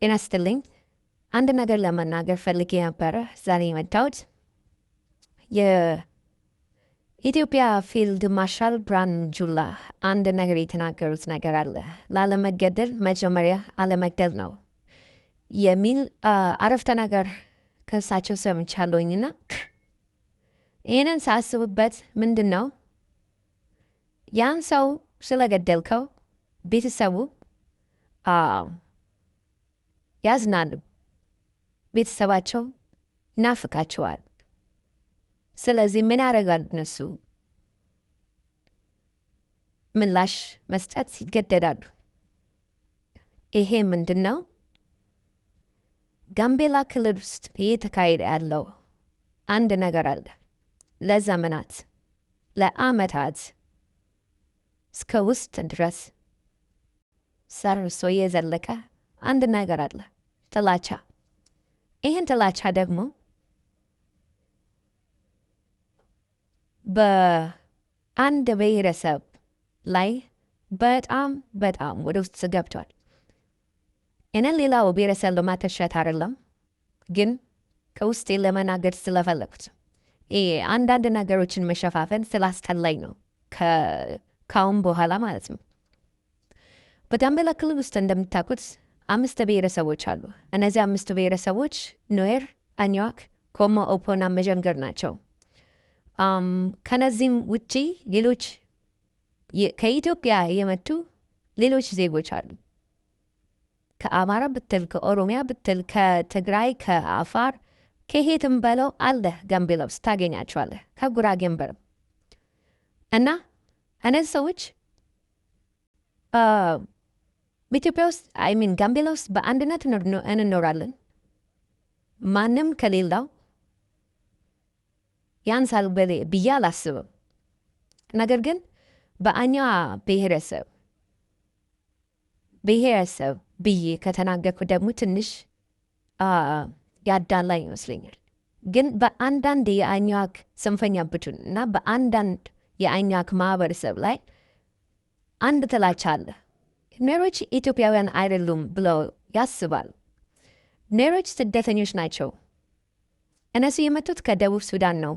ጤና ይስጥልኝ። አንድ ነገር ለመናገር ፈልጌ ነበረ ዛሬ የመጣሁት። የኢትዮጵያ ፊልድ ማርሻል ብርሃኑ ጁላ አንድ ነገር የተናገሩት ነገር አለ። ላለመገደል መጀመሪያ አለመግደል ነው የሚል አረፍተ ነገር ከእሳቸው ሰምቻለሁኝና ይህንን ሳስብበት ምንድን ነው ያን ሰው ስለገደልከው ቤተሰቡ ያዝናሉ። ቤተሰባቸው ይናፍቃቸዋል። ስለዚህ ምን ያደርጋሉ እነሱ? ምላሽ መስጠት ይገደዳሉ። ይሄ ምንድን ነው? ጋምቤላ ክልል ውስጥ እየተካሄደ ያለው አንድ ነገር አለ። ለዘመናት ለዓመታት እስከ ውስጥ ድረስ ሰርሶ የዘለቀ አንድ ነገር አለ፣ ጥላቻ። ይህን ጥላቻ ደግሞ በአንድ ብሔረሰብ ላይ በጣም ወደ ውስጥ ገብቷል። እኔን ሌላው ብሔረሰብ ለማተሸት አይደለም፣ ግን ከውስጤ ለመናገር ስለፈለኩት አንዳንድ ነገሮችን መሸፋፈን ስላስጠላኝ ነው፣ ከአሁን በኋላ ማለት ነው። በጋምቤላ ክልል ውስጥ እንደምታውቁት 5 ብሔረሰቦች አሉ። እነዚህ 5 ብሔረሰቦች ኑዌር፣ አኝዋክ፣ ኮሞ፣ ኦፖና መጀንገር ናቸው። ከነዚህም ውጪ ሌሎች ከኢትዮጵያ የመጡ ሌሎች ዜጎች አሉ። ከአማራ ብትል፣ ከኦሮሚያ ብትል፣ ከትግራይ፣ ከአፋር፣ ከየትም በለው አለ ጋምቤላ ውስጥ ታገኛቸዋለህ። ከጉራጌም በለው እና እነዚህ ሰዎች በኢትዮጵያ ውስጥ ጋምቤላ ውስጥ በአንድነት እንኖራለን። ማንም ከሌላው ያንሳል ብዬ አላስብም። ነገር ግን በአኛ ብሔረሰብ ብዬ ከተናገርኩ ደግሞ ትንሽ ያዳላ ይመስለኛል። ግን በአንዳንድ የአኛክ ጽንፈኛ ቡድን እና በአንዳንድ የአኛክ ማህበረሰብ ላይ አንድ ጥላቻ አለ። ኑዌሮች ኢትዮጵያውያን አይደሉም ብለው ያስባሉ። ኑዌሮች ስደተኞች ናቸው፣ እነሱ የመጡት ከደቡብ ሱዳን ነው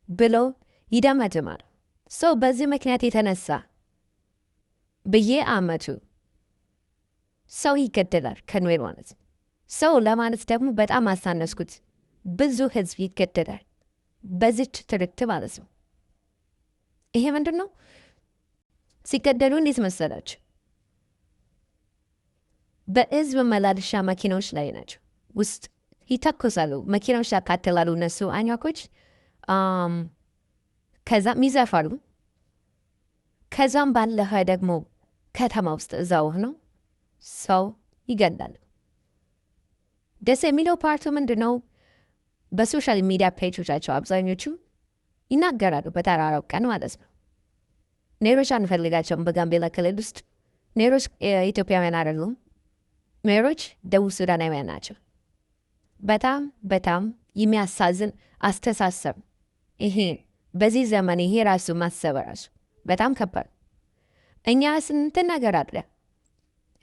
ብለው ይደመድማል። ሰው በዚህ ምክንያት የተነሳ በየዓመቱ ሰው ይገደላል ከኑዌር ማለት። ሰው ለማለት ደግሞ በጣም አሳነስኩት። ብዙ ህዝብ ይገደላል በዚች ትርክት ማለት ነው። ይሄ ምንድን ነው? ሲገደሉ እንዴት መሰላችሁ? በህዝብ መላለሻ መኪናዎች ላይ ናቸው ውስጥ ይተኩሳሉ። መኪናዎች ያካትላሉ እነሱ አኛኮች። ከዛም ይዘፋሉ። ከዛም ባለፈ ደግሞ ከተማ ውስጥ እዛው ነው ሰው ይገላሉ። ደስ የሚለው ፓርቱ ምንድን ነው? በሶሻል ሚዲያ ፔጆቻቸው አብዛኞቹ ይናገራሉ። በተራራው ቀን ማለት ነው። ኑዌሮች አንፈልጋቸውም በጋምቤላ ክልል ውስጥ። ኑዌሮች ኢትዮጵያውያን አይደሉም። ኑዌሮች ደቡብ ሱዳናውያን ናቸው። በጣም የሚያሳዝን አስተሳሰብ ይሄ። በዚህ ዘመን ይሄ ራሱ ማሰብ ራሱ በጣም ከባድ። እኛ ስንት ነገር አለ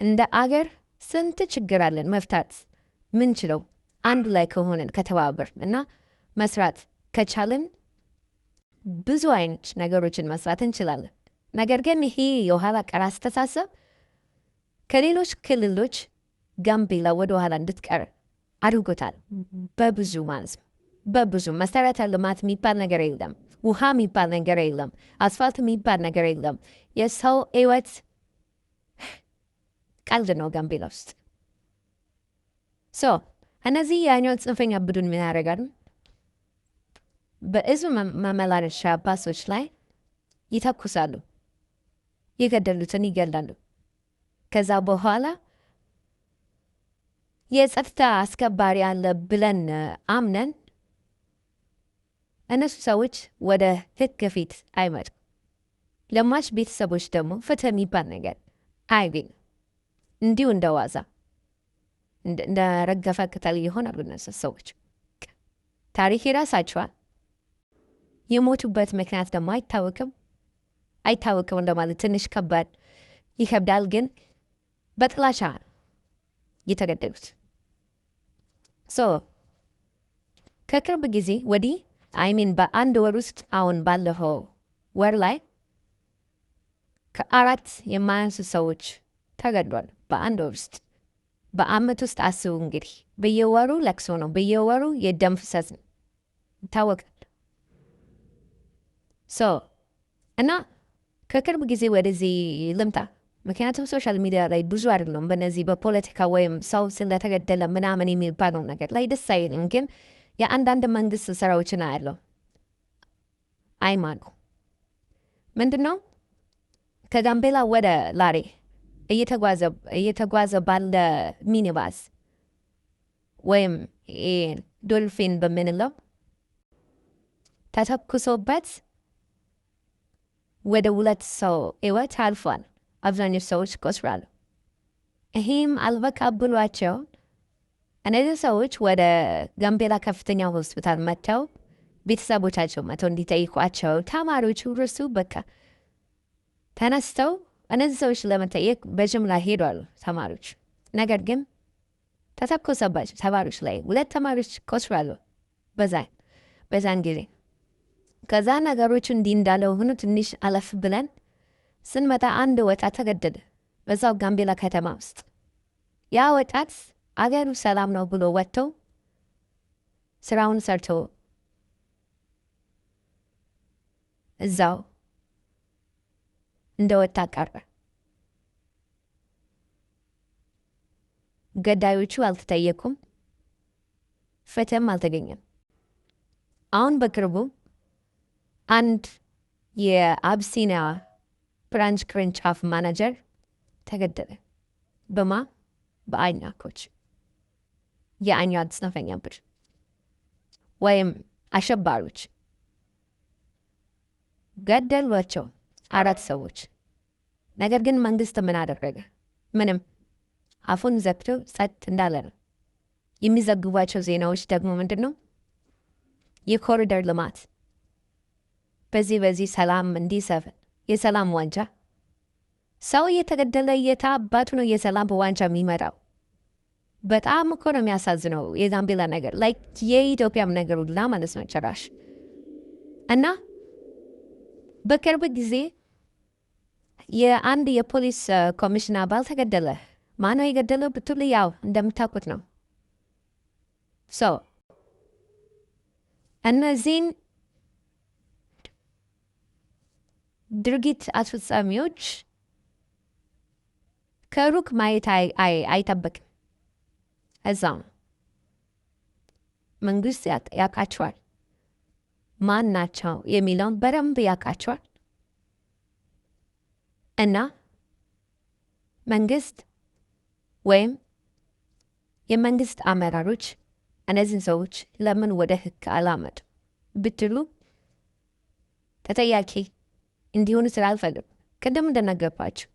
እንደ አገር፣ ስንት ችግር አለን መፍታት ምንችለው አንድ ላይ ከሆነን ከተባበርን እና መስራት ከቻልን ብዙ አይነት ነገሮችን መስራት እንችላለን። ነገር ግን ይሄ የኋላ ቀር አስተሳሰብ ከሌሎች ክልሎች ጋምቤላ ወደ ኋላ እንድትቀር አድርጎታል። በብዙ ማለት ነው። በብዙ መሰረተ ልማት የሚባል ነገር የለም። ውሃ የሚባል ነገር የለም። አስፋልት የሚባል ነገር የለም። የሰው ሕይወት ቀልድ ነው ጋምቤላ ውስጥ። እነዚህ የአኛው ጽንፈኛ ቡድን ምን ያደርጋሉ? በህዝብ መመላለሻ ባሶች ላይ ይተኩሳሉ። የገደሉትን ይገላሉ። ከዛ በኋላ የጸጥታ አስከባሪ አለ ብለን አምነን እነሱ ሰዎች ወደ ህግ ፊት አይመጡም። ለሟች ቤተሰቦች ደግሞ ፍትህ የሚባል ነገር አይገኝም። እንዲሁ እንደዋዛ እንደ ረገፈ ቅጠል ይሆናሉ እነሱ ሰዎች። ታሪክ ይረሳቸዋል። የሞቱበት ምክንያት ደግሞ አይታወቅም እንደማለት ትንሽ ይከብዳል። ግን በጥላቻ የተገደሉት። ከቅርብ ጊዜ ወዲህ በአንድ ወር ውስጥ አሁን ባለፈው ወር ላይ ከ4 የማያንሱ ሰዎች ተገድሏል በአንድ ወር ውስጥ። በአመት ውስጥ አስቡ እንግዲህ በየወሩ ለቅሶ ነው፣ በየወሩ የደም ፍሰት ነው ይታወቃል። እና ከቅርብ ጊዜ ወደዚህ ልምጣ፣ ምክንያቱም ሶሻል ሚዲያ ላይ ብዙ አይደለም በነዚህ በፖለቲካ ወይም ሰው ስለተገደለ ምናምን የሚባለው ነገር ላይ ደስ አይልም። ግን የአንዳንድ መንግስት ስራዎችን አያለው አይማኑ ምንድነው ከጋምቤላ ወደ ላሬ እየተጓዘ ባለ ሚኒባስ ወይም ዶልፊን በምንለው ተተኩሶበት ወደ 2 ሰው ሕይወት አልፏል። አብዛኞቹ ሰዎች ቆስለዋል። ይህም አልበቃ ብሏቸው እነዚህ ሰዎች ወደ ጋምቤላ ከፍተኛ ሆስፒታል መጥተው ቤተሰቦቻቸው መጥተው እንዲጠይቋቸው ተማሪዎቹ ርሱ በቃ ተነስተው እነዚህ ሰዎች ለመጠየቅ በጅምላ ሄዷል ተማሪዎች። ነገር ግን ተተኮሰባቸው ተማሪዎች ላይ 2 ተማሪዎች ቆስለዋል በዛን ጊዜ። ከዛ ነገሮቹ እንዲህ እንዳለው ሆኖ ትንሽ አለፍ ብለን ስንመጣ አንድ ወጣት ተገደለ በዛው ጋምቤላ ከተማ ውስጥ። ያ ወጣት አገሩ ሰላም ነው ብሎ ወጥቶ ስራውን ሰርቶ እዛው እንደወጣ ቀረ። ገዳዮቹ አልተጠየቁም፣ ፍትህም አልተገኘም። አሁን በቅርቡ አንድ የአብሲኒያ ብራንች ቅርንጫፍ ማናጀር ተገደለ። በአኛኮች የአኛ ጽንፈኛ ቡድን ወይም አሸባሪዎች ገደሏቸው 4 ሰዎች። ነገር ግን መንግስት ምን አደረገ? ምንም። አፉን ዘግቶ ጸጥ እንዳለ ነው። የሚዘግቧቸው ዜናዎች ደግሞ ምንድነው? የኮሪደር ልማት በዚህ ሰላም እንዲሰፍን የሰላም ዋንጫ። ሰው እየተገደለ የታባቱ ነው የሰላም ዋንጫ የሚመጣው? በጣም እኮ ነው የሚያሳዝነው የጋምቤላ ነገር ላይክ የኢትዮጵያም ነገር ሁላ ማለት ነው ጭራሽ። እና በቅርብ ጊዜ የአንድ የፖሊስ ኮሚሽን አባል ተገደለ። ማነው የገደለው ብትሉ ያው እንደምታውቁት ነው። እነዚህን ድርጊት አስፈጻሚዎች ከሩቅ ማየት አይጠበቅም። እዛው መንግስት ያውቃቸዋል ማን ናቸው የሚለውን በደንብ ያውቃቸዋል። እና መንግስት ወይም የመንግስት አመራሮች እነዚህን ሰዎች ለምን ወደ ህግ አላመጡ ብትሉ ተጠያቂ እንዲሆኑ ስላልፈልግ ቅድም እንደነገርኳችሁ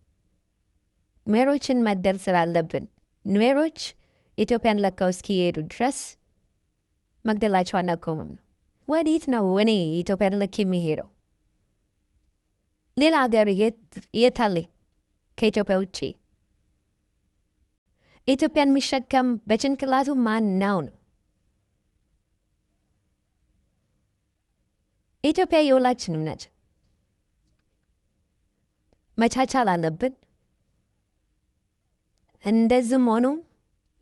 ሜሮችን መደር ስላለብን ሜሮች ኢትዮጵያን ለቀው እስኪሄዱ ድረስ መግደላቸው አናቆምም ነው። ወዴት ነው እኔ ኢትዮጵያን ለቅ የሚሄደው? ሌላ ሀገር የት አለ ከኢትዮጵያ ውጭ? ኢትዮጵያን የሚሸከም በጭንቅላቱ ማን ነው? ኢትዮጵያ የሁላችንም ነች። መቻቻል አለብን። እንደዚህም ሆኖ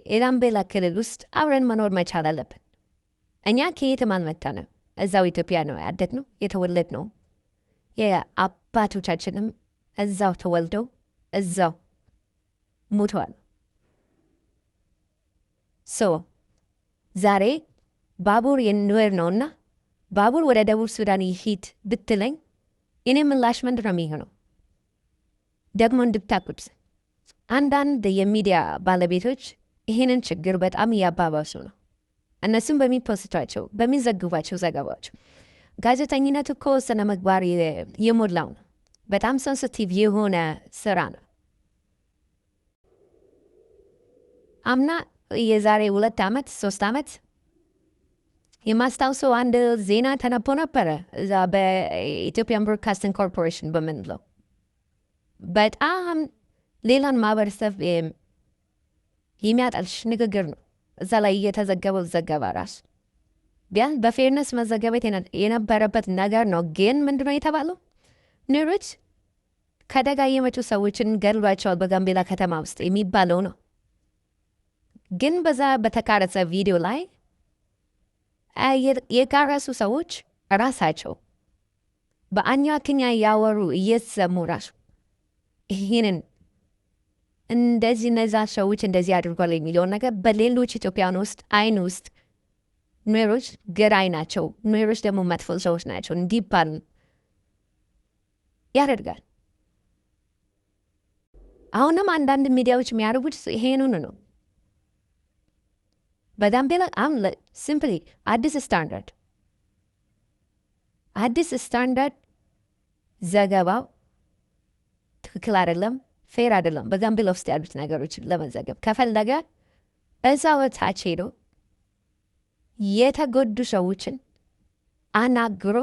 የጋምቤላ ክልል ውስጥ አብረን መኖር መቻል አለብን። እኛ ከየትም አልመጣንም። እዛው ኢትዮጵያ ነው ያደግነው የተወለድነው። የአባቶቻችንም እዛው ተወልደው እዛው ሞተዋል። ዛሬ ባቡር የንወር ነውና ባቡር ወደ ደቡብ ሱዳን ይሂድ ብትለኝ እኔ ምላሽ ምንድን ነው የሚሆነው? ደግሞ እንድታቁት አንዳንድ የሚዲያ ባለቤቶች ይሄንን ችግር በጣም እያባባሱ ነው። እነሱም በሚፖስቷቸው በሚዘግቧቸው ዘገባዎች ጋዜጠኝነት እኮ ስነ ምግባር የሞላው ነው። በጣም ሴንሲቲቭ የሆነ ስራ ነው። አምና የዛሬ 2 ዓመት 3 ዓመት የማስታውሰው አንድ ዜና ተነቦ ነበረ እዛ በኢትዮጵያን ብሮድካስቲንግ ኮርፖሬሽን በምንለው በጣም ሌላን ማህበረሰብ የሚያጠልሽ ንግግር ነው እዛ ላይ እየተዘገበው ዘገባ ራሱ ቢያንስ በፌርነስ መዘገበት የነበረበት ነገር ነው። ግን ምንድነው የተባለው? ኑሮች ከደጋ የመጡ ሰዎችን ገድሏቸዋል በጋምቤላ ከተማ ውስጥ የሚባለው ነው። ግን በዛ በተቀረጸ ቪዲዮ ላይ የቀረጹ ሰዎች ራሳቸው በአኟክኛ ያወሩ እየሰሙ ራሱ ይህንን እንደዚህ እነዛ ሰዎች እንደዚህ አድርጓል የሚለውን ነገር በሌሎች ኢትዮጵያውያን ውስጥ አይን ውስጥ ኑሮች ገዳይ ናቸው፣ ኑሮች ደግሞ መጥፎ ሰዎች ናቸው እንዲባል ያደርጋል። አሁንም አንዳንድ ሚዲያዎች የሚያደርጉት ይሄንን ነው። በጋምቤላ ሲምፕሊ አዲስ ስታንዳርድ ዘገባው ትክክል አይደለም፣ ፌር አይደለም። በጋምቤላ ውስጥ ያሉት ነገሮችን ለመዘገብ ከፈለገ እዛው ታች ሄዶ የተጎዱ ሰዎችን አናግሮ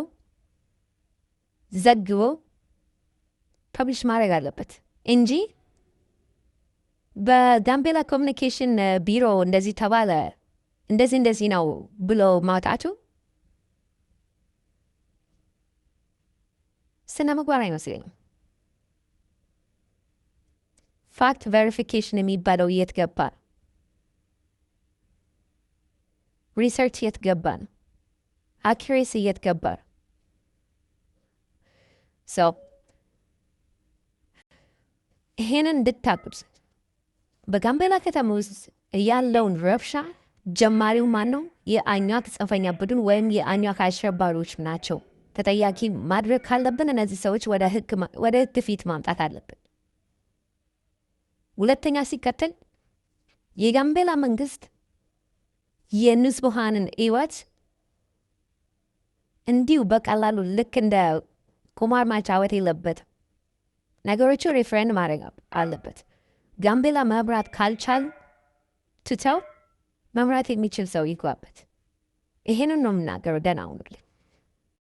ዘግቦ ፐብሊሽ ማድረግ አለበት እንጂ በጋምቤላ ኮሚኒኬሽን ቢሮ እንደዚህ ተባለ እንደዚህ ነው ብሎ ማውጣቱ ስነ ምግባር አይመስለኝም። ፋክት ቬሪፊኬሽን የሚባለው የት ገባ? ሪሰርች የት ገባ? አኪሬሲ የት ገባ? ይሄንን እንድታቁት በጋምቤላ ከተማ ውስጥ ያለውን ረብሻ ጀማሪው ማን ነው? የአኟክ ጽንፈኛ ቡድን ወይም የአኟክ አሸባሪዎች ናቸው። ተጠያቂ ማድረግ ካለብን እነዚህ ሰዎች ወደ ህግ ፊት ማምጣት አለብን። ሁለተኛ ሲከተል የጋምቤላ መንግስት የንጹሃንን ህይወት እንዲሁ በቀላሉ ልክ እንደ ቁማር ማጫወት የለበትም። ነገሮቹ ሪፍረንድ ማድረግ አለበት። ጋምቤላ መብራት ካልቻል ትተው መምራት የሚችል ሰው ይግባበት። ይሄንን ነው የምናገረው። ደህና ሁኑልኝ።